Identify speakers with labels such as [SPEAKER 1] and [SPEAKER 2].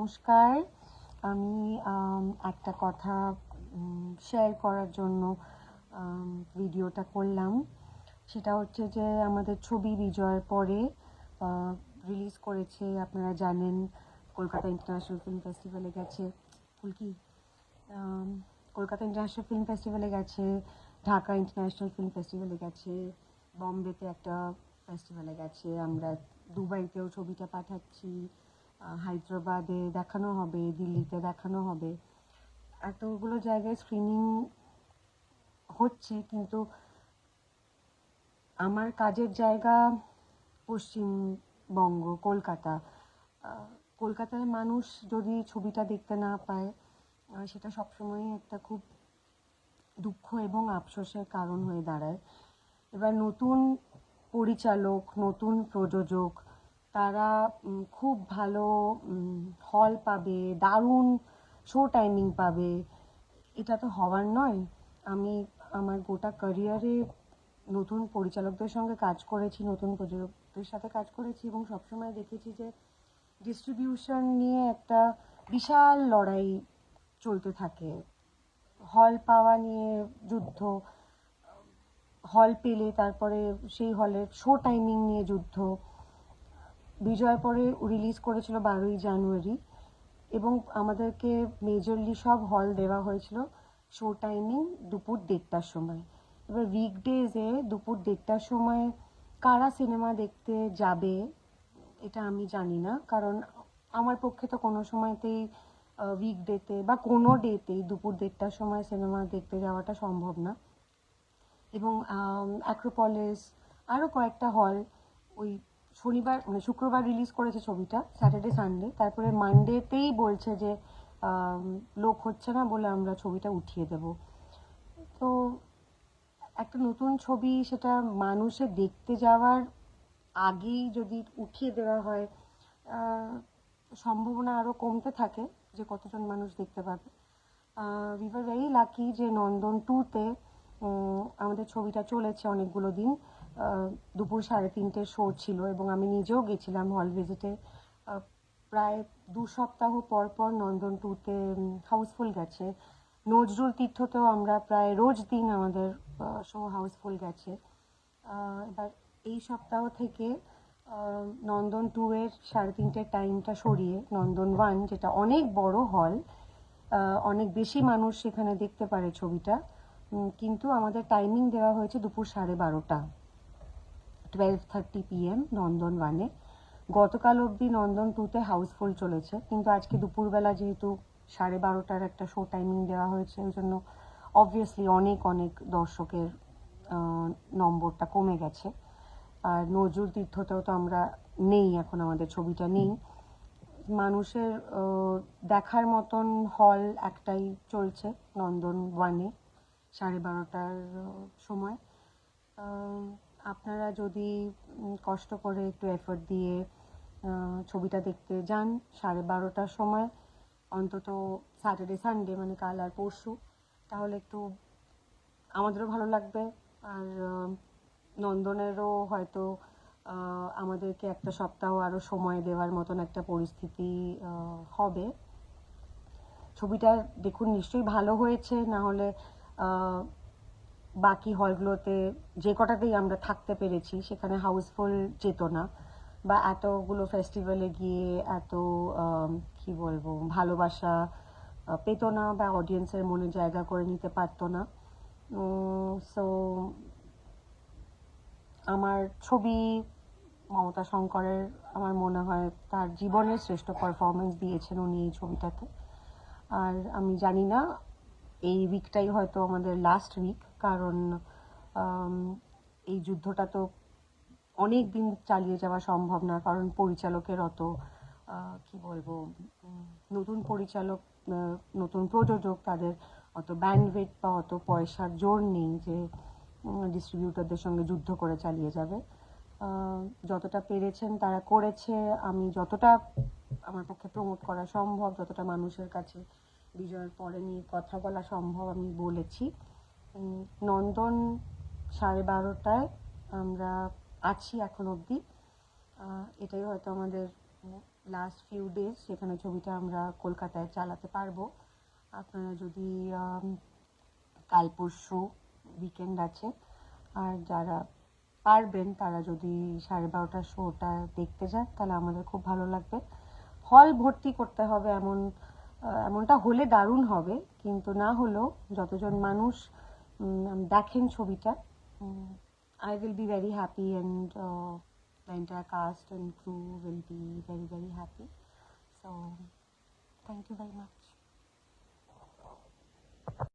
[SPEAKER 1] নমস্কার। আমি একটা কথা শেয়ার করার জন্য ভিডিওটা করলাম। সেটা হচ্ছে যে আমাদের ছবি বিজয়ের পরে রিলিজ করেছে, আপনারা জানেন, কলকাতা ইন্টারন্যাশনাল ফিল্ম ফেস্টিভ্যালে গেছে। কলকাতা ইন্টারন্যাশনাল ফিল্ম ফেস্টিভ্যালে গেছে, ঢাকা ইন্টারন্যাশনাল ফিল্ম ফেস্টিভ্যালে গেছে, বম্বেতে একটা ফেস্টিভ্যালে গেছে। আমরা দুবাইতেও ছবিটা পাঠাচ্ছি, হায়দ্রাবাদে দেখানো হবে, দিল্লিতে দেখানো হবে। এতগুলো জায়গায় স্ক্রিনিং হচ্ছে, কিন্তু আমার কাজের জায়গা পশ্চিমবঙ্গ, কলকাতা। কলকাতায় মানুষ যদি ছবিটা দেখতে না পায়, সেটা সবসময় একটা খুব দুঃখ এবং আফসোসের কারণ হয়ে দাঁড়ায়। এবার নতুন পরিচালক, নতুন প্রযোজক, তারা খুব ভালো হল পাবে, দারুণ শো টাইমিং পাবে, এটা তো হওয়ার নয়। আমি আমার গোটা ক্যারিয়ারে নতুন পরিচালকদের সঙ্গে কাজ করেছি, নতুন প্রযোজকদের সাথে কাজ করেছি, এবং সবসময় দেখেছি যে ডিস্ট্রিবিউশন নিয়ে একটা বিশাল লড়াই চলতে থাকে। হল পাওয়া নিয়ে যুদ্ধ, হল পেলে তারপরে সেই হলের শো টাইমিং নিয়ে যুদ্ধ। বিজয় পরে রিলিজ করেছিল 12ই জানুয়ারি, এবং আমাদেরকে মেজরলি সব হল দেওয়া হয়েছিল শো টাইমিং দুপুর 1:30টার সময়। এবার উইকডেজে দুপুর 1:30টার সময় কারা সিনেমা দেখতে যাবে এটা আমি জানি না, কারণ আমার পক্ষে তো কোনো সময়তেই উইকডেতে বা কোনো ডেতেই দুপুর 1:30টার সময় সিনেমা দেখতে যাওয়াটা সম্ভব না। এবং অ্যাক্রোপলিস, আরও কয়েকটা হল ওই শনিবার মানে শুক্রবার রিলিজ করেছে ছবিটা, স্যাটারডে সানডে, তারপরে মানডেতেই বলছে যে লোক হচ্ছে না বলে আমরা ছবিটা উঠিয়ে দেব। তো একটা নতুন ছবি, সেটা মানুষের দেখতে যাওয়ার আগেই যদি উঠিয়ে দেওয়া হয়, সম্ভাবনা আরও কমতে থাকে যে কতজন মানুষ দেখতে পাবে। উই ওয়ার ভেরি লাকি যে নন্দন 2তে আমাদের ছবিটা চলেছে অনেকগুলো দিন। দুপুর 3:30 শো ছিল, এবং আমি নিজেও গেছিলাম হল ভিজিটে। প্রায় 2 সপ্তাহ পর পর নন্দন 2তে হাউসফুল গেছে। নজরুল তীর্থতেও আমরা প্রায় রোজ দিন আমাদের শো হাউসফুল গেছে। এবার এই সপ্তাহ থেকে নন্দন 2-এর 3:30 টাইমটা সরিয়ে নন্দন 1, যেটা অনেক বড় হল, অনেক বেশি মানুষ সেখানে দেখতে পারে ছবিটা, কিন্তু আমাদের টাইমিং দেওয়া হয়েছে দুপুর 12:30, 12:30 PM নন্দন 1-এ। গতকাল অবধি নন্দন 2তে হাউসফুল চলেছে, কিন্তু আজকে দুপুরবেলা যেহেতু 12:30টার একটা শো টাইমিং দেওয়া হয়েছে, ওই জন্য অবভিয়াসলি অনেক অনেক দর্শকের নম্বরটা কমে গেছে। আর নজরুল তীর্থতেও তো আমরা নেই, এখন আমাদের ছবিটা নেই। মানুষের দেখার মতন হল একটাই চলছে নন্দন 1-এ 12:30টার সময়। আপনারা যদি কষ্ট করে একটু এফোর্ট দিয়ে ছবিটা দেখতে যান 12:30টার সময়, অন্তত স্যাটারডে সানডে মানে কাল আর পরশু, তাহলে একটু আমাদেরও ভালো লাগবে, আর নন্দনেরও হয়তো আমাদেরকে একটা সপ্তাহ আরও সময় দেওয়ার মতন একটা পরিস্থিতি হবে। ছবিটা দেখুন, নিশ্চয়ই ভালো হয়েছে, না হলে বাকি হলগুলোতে যে কটাতেই আমরা থাকতে পেরেছি সেখানে হাউসফুল যেত না, বা এতগুলো ফেস্টিভ্যালে গিয়ে এত কি বলবো ভালোবাসা পেত না, বা অডিয়েন্সের মনে জায়গা করে নিতে পারতো না। সো আমার ছবি, মমতা শঙ্করের, আমার মনে হয় তার জীবনের শ্রেষ্ঠ পারফরমেন্স দিয়েছেন উনি এই ছবিটাতে। আর আমি জানি না এই উইকটাই হয়তো আমাদের লাস্ট উইক, কারণ এই যুদ্ধটা তো অনেক দিন চালিয়ে যাওয়া সম্ভব না, কারণ পরিচালকের অত কি বলবো, নতুন পরিচালক, নতুন প্রযোজক, তাদের অত ব্যান্ডউইথ বা অত পয়সার জোর নেই যে ডিস্ট্রিবিউটরদের সঙ্গে যুদ্ধ করে চালিয়ে যাবে। যতটা পেরেছেন তারা করেছে। আমি যতটা আমার পক্ষে প্রমোট করা সম্ভব, যতটা মানুষের কাছে বিজয়ের পরে নিয়ে কথা বলা সম্ভব আমি বলেছি। নন্দন 12:30টায় আমরা আছি এখন অবধি। এটাই হয়তো আমাদের লাস্ট ফিউ ডেজ সেখানে ছবিটা আমরা কলকাতায় চালাতে পারবো। আপনারা যদি কাল পরশু উইকেন্ড আছে, আর যারা পারবেন তারা যদি 12:30টার শোটা দেখতে যান তাহলে আমাদের খুব ভালো লাগবে। হল ভর্তি করতে হবে এমনটা হলে দারুণ হবে, কিন্তু না হলেও যতজন মানুষ দেখেন ছবিটা, I will be very happy, and the entire cast and crew will be very, very happy. So, thank you very much.